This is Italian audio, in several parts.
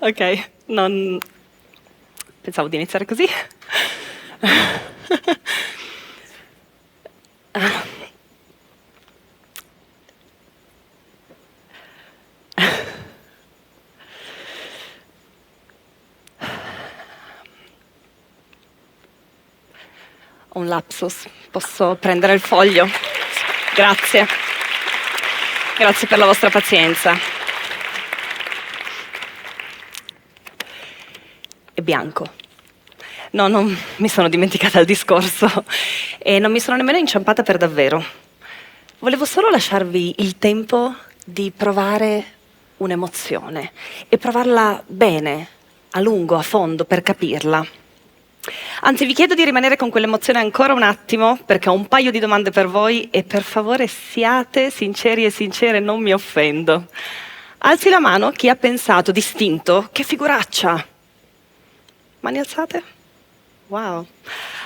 Ok, non... Pensavo di iniziare così. Ho un lapsus, posso prendere il foglio? Grazie. Grazie per la vostra pazienza. È bianco. No, non mi sono dimenticata il discorso e non mi sono nemmeno inciampata per davvero. Volevo solo lasciarvi il tempo di provare un'emozione e provarla bene, a lungo, a fondo, per capirla. Anzi, vi chiedo di rimanere con quell'emozione ancora un attimo, perché ho un paio di domande per voi e per favore siate sinceri e sincere, non mi offendo. Alzi la mano chi ha pensato, distinto, che figuraccia. Mani alzate? Wow.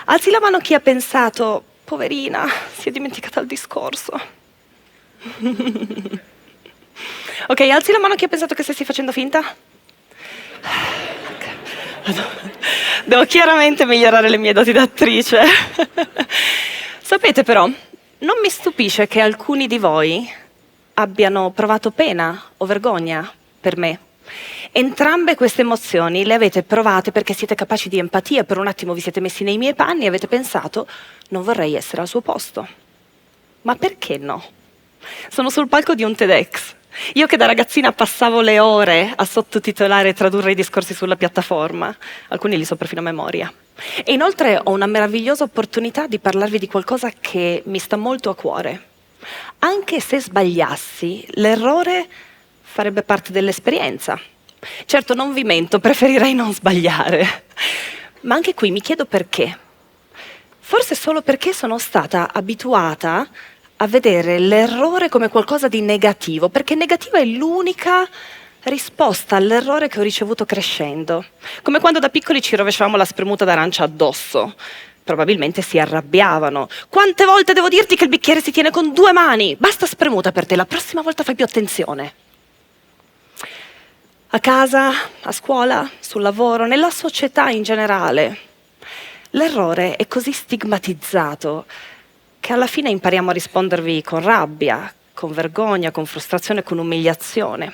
Alzi la mano chi ha pensato, poverina, si è dimenticata il discorso. Ok, alzi la mano chi ha pensato che stessi facendo finta. Devo chiaramente migliorare le mie doti d'attrice. Sapete però, non mi stupisce che alcuni di voi abbiano provato pena o vergogna per me. Entrambe queste emozioni le avete provate perché siete capaci di empatia, per un attimo vi siete messi nei miei panni e avete pensato non vorrei essere al suo posto. Ma perché no? Sono sul palco di un TEDx. Io che da ragazzina passavo le ore a sottotitolare e tradurre i discorsi sulla piattaforma, alcuni li so perfino a memoria. E inoltre ho una meravigliosa opportunità di parlarvi di qualcosa che mi sta molto a cuore. Anche se sbagliassi, l'errore farebbe parte dell'esperienza. Certo, non vi mento, preferirei non sbagliare. Ma anche qui mi chiedo perché. Forse solo perché sono stata abituata a vedere l'errore come qualcosa di negativo, perché negativa è l'unica risposta all'errore che ho ricevuto crescendo. Come quando da piccoli ci rovesciavamo la spremuta d'arancia addosso. Probabilmente si arrabbiavano. Quante volte devo dirti che il bicchiere si tiene con 2 mani? Basta spremuta per te, la prossima volta fai più attenzione. A casa, a scuola, sul lavoro, nella società in generale. L'errore è così stigmatizzato che alla fine impariamo a rispondervi con rabbia, con vergogna, con frustrazione, con umiliazione.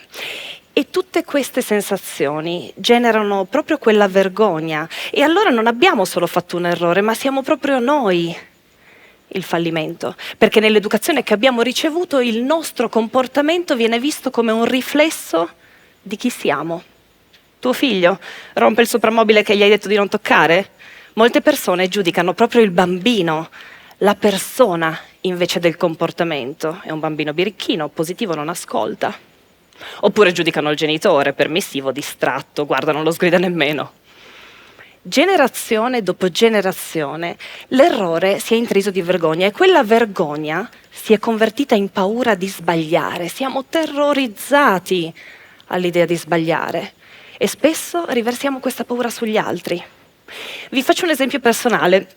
E tutte queste sensazioni generano proprio quella vergogna. E allora non abbiamo solo fatto un errore, ma siamo proprio noi il fallimento. Perché nell'educazione che abbiamo ricevuto il nostro comportamento viene visto come un riflesso di chi siamo. Tuo figlio rompe il soprammobile che gli hai detto di non toccare? Molte persone giudicano proprio il bambino, la persona invece del comportamento. È un bambino birichino, positivo, non ascolta. Oppure giudicano il genitore, permissivo, distratto, guarda, non lo sgrida nemmeno. Generazione dopo generazione l'errore si è intriso di vergogna e quella vergogna si è convertita in paura di sbagliare. Siamo terrorizzati all'idea di sbagliare e spesso riversiamo questa paura sugli altri. Vi faccio un esempio personale.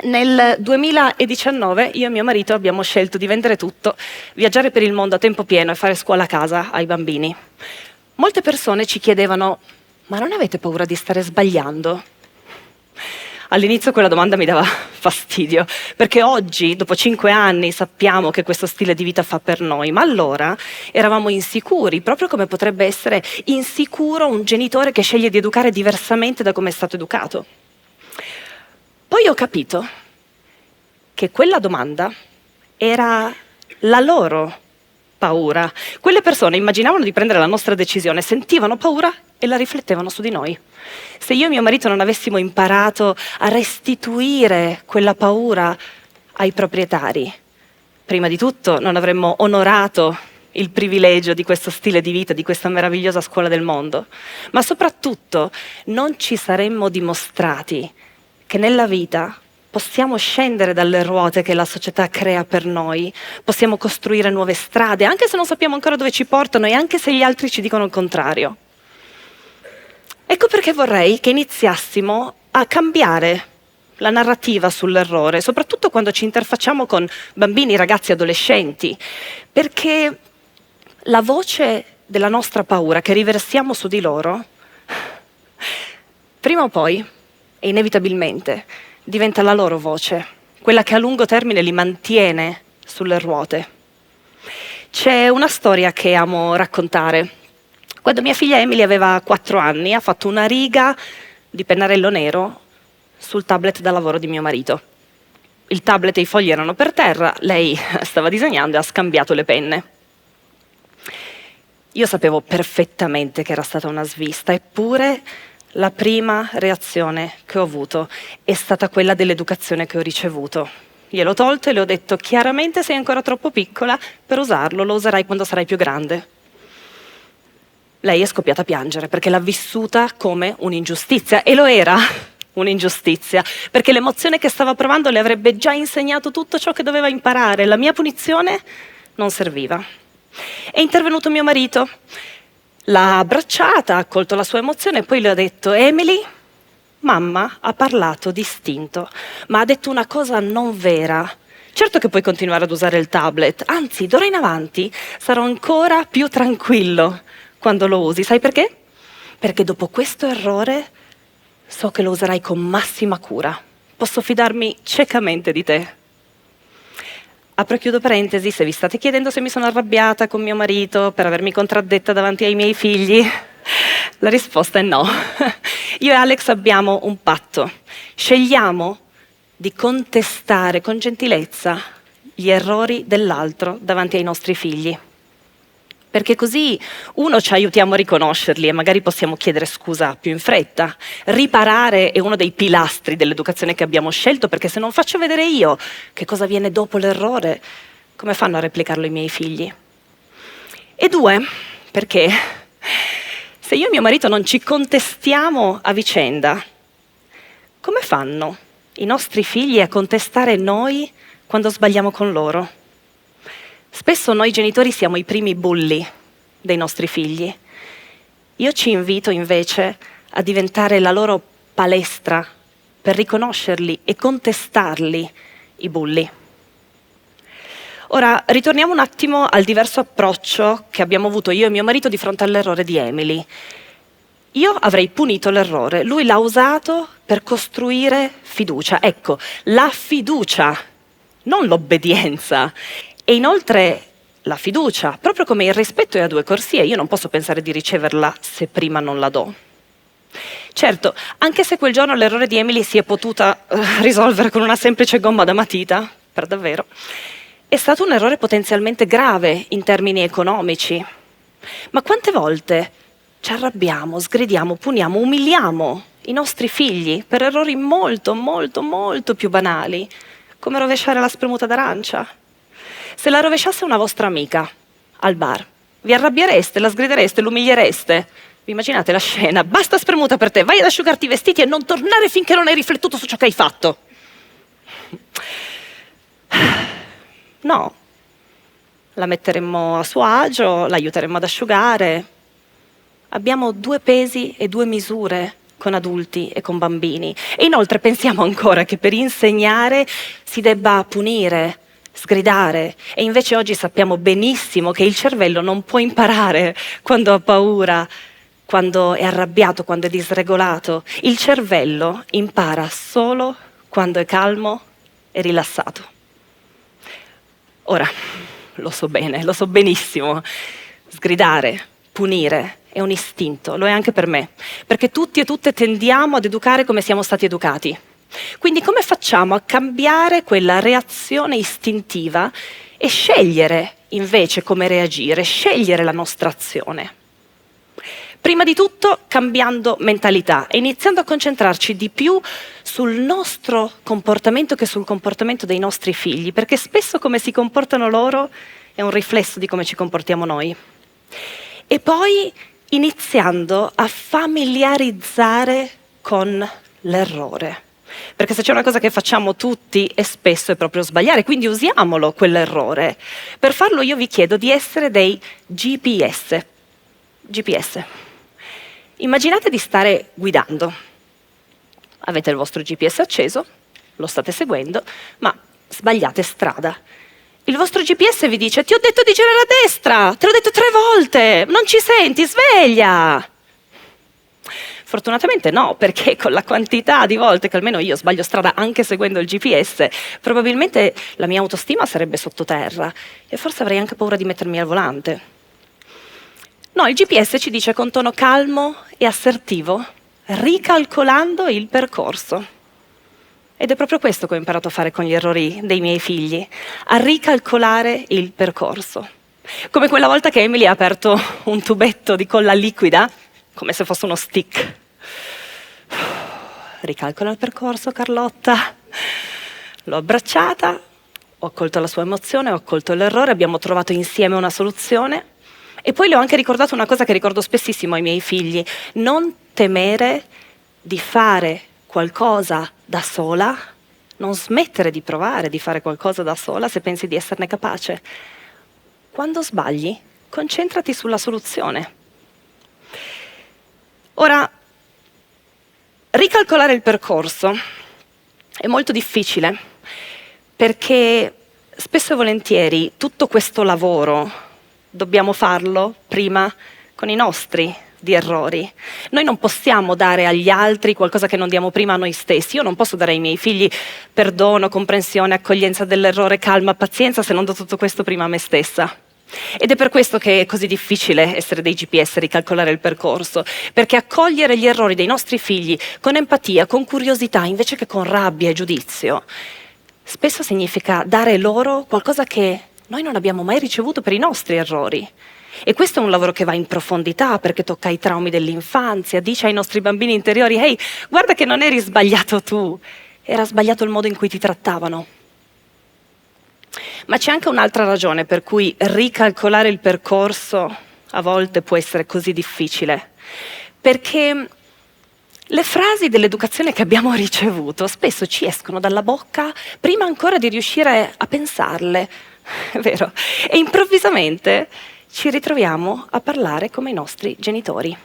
Nel 2019 io e mio marito abbiamo scelto di vendere tutto, viaggiare per il mondo a tempo pieno e fare scuola a casa ai bambini. Molte persone ci chiedevano: ma non avete paura di stare sbagliando? All'inizio quella domanda mi dava fastidio, perché oggi, dopo 5 anni, sappiamo che questo stile di vita fa per noi, ma allora eravamo insicuri, proprio come potrebbe essere insicuro un genitore che sceglie di educare diversamente da come è stato educato. Poi ho capito che quella domanda era la loro paura. Quelle persone immaginavano di prendere la nostra decisione, sentivano paura e la riflettevano su di noi. Se io e mio marito non avessimo imparato a restituire quella paura ai proprietari, prima di tutto non avremmo onorato il privilegio di questo stile di vita, di questa meravigliosa scuola del mondo, ma soprattutto non ci saremmo dimostrati che nella vita possiamo scendere dalle ruote che la società crea per noi, possiamo costruire nuove strade, anche se non sappiamo ancora dove ci portano e anche se gli altri ci dicono il contrario. Ecco perché vorrei che iniziassimo a cambiare la narrativa sull'errore, soprattutto quando ci interfacciamo con bambini, ragazzi, adolescenti, perché la voce della nostra paura che riversiamo su di loro prima o poi, e inevitabilmente, diventa la loro voce, quella che a lungo termine li mantiene sulle ruote. C'è una storia che amo raccontare. Quando mia figlia Emily aveva 4 anni, ha fatto una riga di pennarello nero sul tablet da lavoro di mio marito. Il tablet e i fogli erano per terra, lei stava disegnando e ha scambiato le penne. Io sapevo perfettamente che era stata una svista, eppure la prima reazione che ho avuto è stata quella dell'educazione che ho ricevuto. Gliel'ho tolto e le ho detto: chiaramente sei ancora troppo piccola per usarlo, lo userai quando sarai più grande. Lei è scoppiata a piangere perché l'ha vissuta come un'ingiustizia, e lo era un'ingiustizia, perché l'emozione che stava provando le avrebbe già insegnato tutto ciò che doveva imparare. La mia punizione non serviva. È intervenuto mio marito, l'ha abbracciata, ha accolto la sua emozione e poi le ha detto: Emily, mamma ha parlato distinto, ma ha detto una cosa non vera. Certo che puoi continuare ad usare il tablet, anzi, d'ora in avanti sarò ancora più tranquillo quando lo usi. Sai perché? Perché dopo questo errore so che lo userai con massima cura. Posso fidarmi ciecamente di te. Apro e chiudo parentesi, se vi state chiedendo se mi sono arrabbiata con mio marito per avermi contraddetta davanti ai miei figli, la risposta è no. Io e Alex abbiamo un patto. Scegliamo di contestare con gentilezza gli errori dell'altro davanti ai nostri figli. Perché così, uno, ci aiutiamo a riconoscerli e magari possiamo chiedere scusa più in fretta. Riparare è uno dei pilastri dell'educazione che abbiamo scelto, perché se non faccio vedere io che cosa viene dopo l'errore, come fanno a replicarlo i miei figli? E 2, perché se io e mio marito non ci contestiamo a vicenda, come fanno i nostri figli a contestare noi quando sbagliamo con loro? Spesso noi genitori siamo i primi bulli dei nostri figli. Io ci invito invece a diventare la loro palestra per riconoscerli e contestarli, i bulli. Ora, ritorniamo un attimo al diverso approccio che abbiamo avuto io e mio marito di fronte all'errore di Emily. Io avrei punito l'errore, lui l'ha usato per costruire fiducia. Ecco, la fiducia, non l'obbedienza. E inoltre la fiducia, proprio come il rispetto è a 2 corsie, io non posso pensare di riceverla se prima non la do. Certo, anche se quel giorno l'errore di Emily si è potuta risolvere con una semplice gomma da matita, per davvero, è stato un errore potenzialmente grave in termini economici. Ma quante volte ci arrabbiamo, sgridiamo, puniamo, umiliamo i nostri figli per errori molto, molto, molto più banali, come rovesciare la spremuta d'arancia? Se la rovesciasse una vostra amica al bar, vi arrabbiereste, la sgridereste, l'umiliereste? Vi immaginate la scena? Basta spremuta per te, vai ad asciugarti i vestiti e non tornare finché non hai riflettuto su ciò che hai fatto. No, la metteremmo a suo agio, l'aiuteremmo ad asciugare. Abbiamo 2 pesi e 2 misure con adulti e con bambini. E inoltre pensiamo ancora che per insegnare si debba punire, sgridare, e invece oggi sappiamo benissimo che il cervello non può imparare quando ha paura, quando è arrabbiato, quando è disregolato. Il cervello impara solo quando è calmo e rilassato. Ora, lo so bene, lo so benissimo, sgridare, punire è un istinto, lo è anche per me, perché tutti e tutte tendiamo ad educare come siamo stati educati. Quindi come facciamo a cambiare quella reazione istintiva e scegliere invece come reagire, scegliere la nostra azione? Prima di tutto cambiando mentalità e iniziando a concentrarci di più sul nostro comportamento che sul comportamento dei nostri figli, perché spesso come si comportano loro è un riflesso di come ci comportiamo noi. E poi iniziando a familiarizzare con l'errore. Perché se c'è una cosa che facciamo tutti e spesso è proprio sbagliare, quindi usiamolo quell'errore. Per farlo io vi chiedo di essere dei GPS. GPS. Immaginate di stare guidando. Avete il vostro GPS acceso, lo state seguendo, ma sbagliate strada. Il vostro GPS vi dice: ti ho detto di girare a destra, te l'ho detto 3 volte, non ci senti, sveglia! Fortunatamente no, perché con la quantità di volte che almeno io sbaglio strada anche seguendo il GPS, probabilmente la mia autostima sarebbe sottoterra e forse avrei anche paura di mettermi al volante. No, il GPS ci dice con tono calmo e assertivo, ricalcolando il percorso. Ed è proprio questo che ho imparato a fare con gli errori dei miei figli, a ricalcolare il percorso. Come quella volta che Emily ha aperto un tubetto di colla liquida, come se fosse uno stick. Ricalcola il percorso, Carlotta. L'ho abbracciata, ho accolto la sua emozione, ho accolto l'errore, abbiamo trovato insieme una soluzione. E poi le ho anche ricordato una cosa che ricordo spessissimo ai miei figli: non temere di fare qualcosa da sola, non smettere di provare di fare qualcosa da sola se pensi di esserne capace. Quando sbagli, concentrati sulla soluzione. Ora, ricalcolare il percorso è molto difficile perché spesso e volentieri tutto questo lavoro dobbiamo farlo prima con i nostri di errori. Noi non possiamo dare agli altri qualcosa che non diamo prima a noi stessi. Io non posso dare ai miei figli perdono, comprensione, accoglienza dell'errore, calma, pazienza se non do tutto questo prima a me stessa. Ed è per questo che è così difficile essere dei GPS, ricalcolare il percorso, perché accogliere gli errori dei nostri figli con empatia, con curiosità, invece che con rabbia e giudizio, spesso significa dare loro qualcosa che noi non abbiamo mai ricevuto per i nostri errori. E questo è un lavoro che va in profondità perché tocca i traumi dell'infanzia, dice ai nostri bambini interiori: ehi, guarda che non eri sbagliato tu, era sbagliato il modo in cui ti trattavano. Ma c'è anche un'altra ragione per cui ricalcolare il percorso a volte può essere così difficile, perché le frasi dell'educazione che abbiamo ricevuto spesso ci escono dalla bocca prima ancora di riuscire a pensarle, è vero? E improvvisamente ci ritroviamo a parlare come i nostri genitori.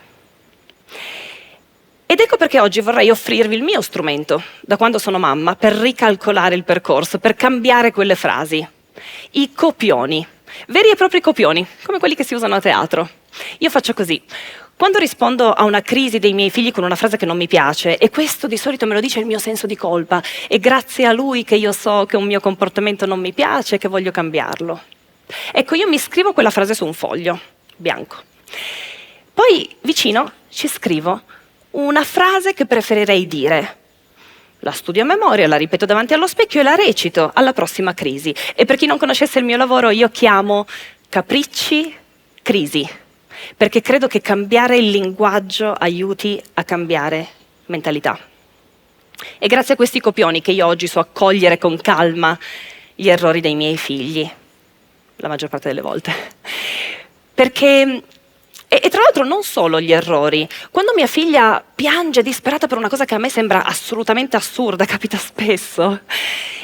Ed ecco perché oggi vorrei offrirvi il mio strumento, da quando sono mamma, per ricalcolare il percorso, per cambiare quelle frasi. I copioni, veri e propri copioni, come quelli che si usano a teatro. Io faccio così: quando rispondo a una crisi dei miei figli con una frase che non mi piace, e questo di solito me lo dice il mio senso di colpa, è grazie a lui che io so che un mio comportamento non mi piace e che voglio cambiarlo. Ecco, io mi scrivo quella frase su un foglio bianco. Poi vicino ci scrivo una frase che preferirei dire. La studio a memoria, la ripeto davanti allo specchio e la recito alla prossima crisi. E per chi non conoscesse il mio lavoro, io chiamo capricci crisi, perché credo che cambiare il linguaggio aiuti a cambiare mentalità. È grazie a questi copioni che io oggi so accogliere con calma gli errori dei miei figli, la maggior parte delle volte. Perché e tra l'altro non solo gli errori. Quando mia figlia piange disperata per una cosa che a me sembra assolutamente assurda, capita spesso,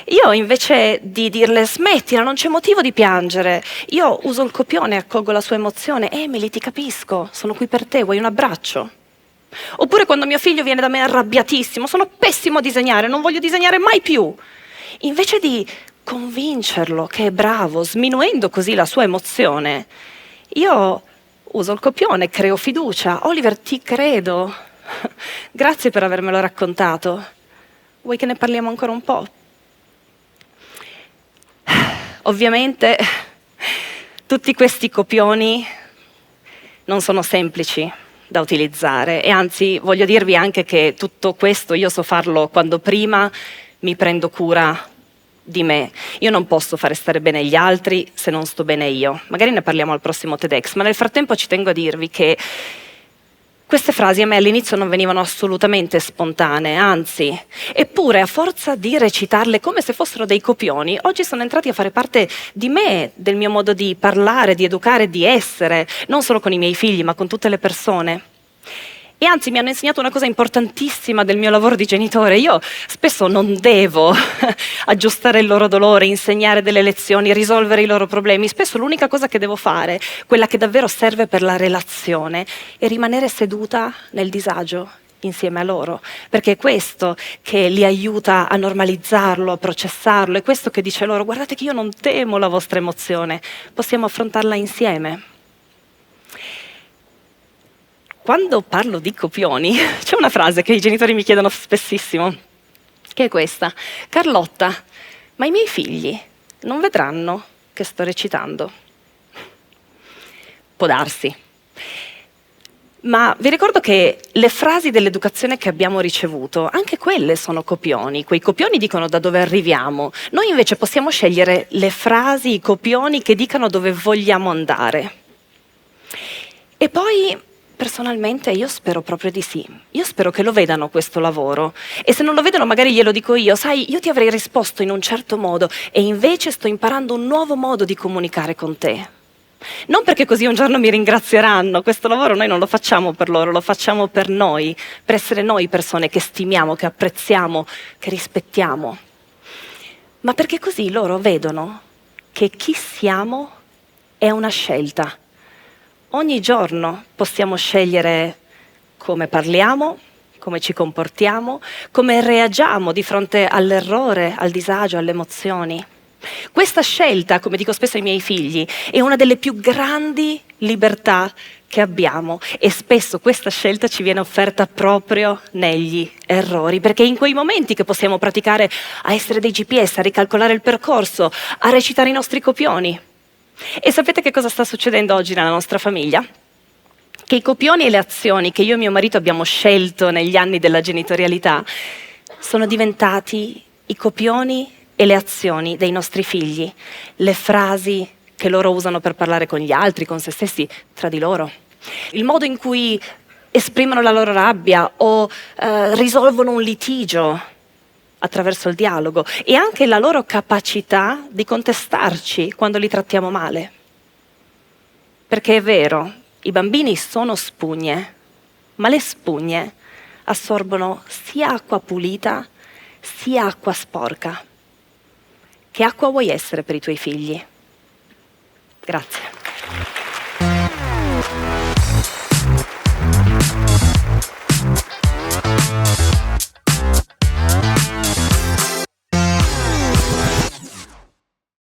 io invece di dirle smettila, non c'è motivo di piangere, io uso il copione e accolgo la sua emozione. Emily, ti capisco, sono qui per te, vuoi un abbraccio? Oppure quando mio figlio viene da me arrabbiatissimo, sono pessimo a disegnare, non voglio disegnare mai più. Invece di convincerlo che è bravo, sminuendo così la sua emozione, io uso il copione, creo fiducia. Oliver, ti credo. Grazie per avermelo raccontato. Vuoi che ne parliamo ancora un po'? Ovviamente tutti questi copioni non sono semplici da utilizzare e anzi voglio dirvi anche che tutto questo io so farlo quando prima mi prendo cura di me. Io non posso fare stare bene gli altri se non sto bene io. Magari ne parliamo al prossimo TEDx, ma nel frattempo ci tengo a dirvi che queste frasi a me all'inizio non venivano assolutamente spontanee, anzi, eppure a forza di recitarle come se fossero dei copioni, oggi sono entrati a fare parte di me, del mio modo di parlare, di educare, di essere, non solo con i miei figli, ma con tutte le persone. E anzi mi hanno insegnato una cosa importantissima del mio lavoro di genitore. Io spesso non devo aggiustare il loro dolore, insegnare delle lezioni, risolvere i loro problemi. Spesso l'unica cosa che devo fare, quella che davvero serve per la relazione, è rimanere seduta nel disagio insieme a loro, perché è questo che li aiuta a normalizzarlo, a processarlo, è questo che dice loro: guardate che io non temo la vostra emozione, possiamo affrontarla insieme. quando parlo di copioni, c'è una frase che i genitori mi chiedono spessissimo, che è questa: Carlotta, ma i miei figli non vedranno che sto recitando? Può darsi. Ma vi ricordo che le frasi dell'educazione che abbiamo ricevuto, anche quelle sono copioni. Quei copioni dicono da dove arriviamo. Noi invece possiamo scegliere le frasi, i copioni che dicano dove vogliamo andare. E poi, personalmente, io spero proprio di sì. Io spero che lo vedano questo lavoro. E se non lo vedono, magari glielo dico io. Sai, io ti avrei risposto in un certo modo e invece sto imparando un nuovo modo di comunicare con te. Non perché così un giorno mi ringrazieranno, questo lavoro noi non lo facciamo per loro, lo facciamo per noi, per essere noi persone che stimiamo, che apprezziamo, che rispettiamo. Ma perché così loro vedono che chi siamo è una scelta. Ogni giorno possiamo scegliere come parliamo, come ci comportiamo, come reagiamo di fronte all'errore, al disagio, alle emozioni. Questa scelta, come dico spesso ai miei figli, è una delle più grandi libertà che abbiamo e spesso questa scelta ci viene offerta proprio negli errori, perché è in quei momenti che possiamo praticare a essere dei GPS, a ricalcolare il percorso, a recitare i nostri copioni. E sapete che cosa sta succedendo oggi nella nostra famiglia? Che i copioni e le azioni che io e mio marito abbiamo scelto negli anni della genitorialità sono diventati i copioni e le azioni dei nostri figli, le frasi che loro usano per parlare con gli altri, con se stessi, tra di loro, il modo in cui esprimono la loro rabbia o risolvono un litigio attraverso il dialogo e anche la loro capacità di contestarci quando li trattiamo male. Perché è vero, i bambini sono spugne, ma le spugne assorbono sia acqua pulita sia acqua sporca. Che acqua vuoi essere per i tuoi figli? Grazie.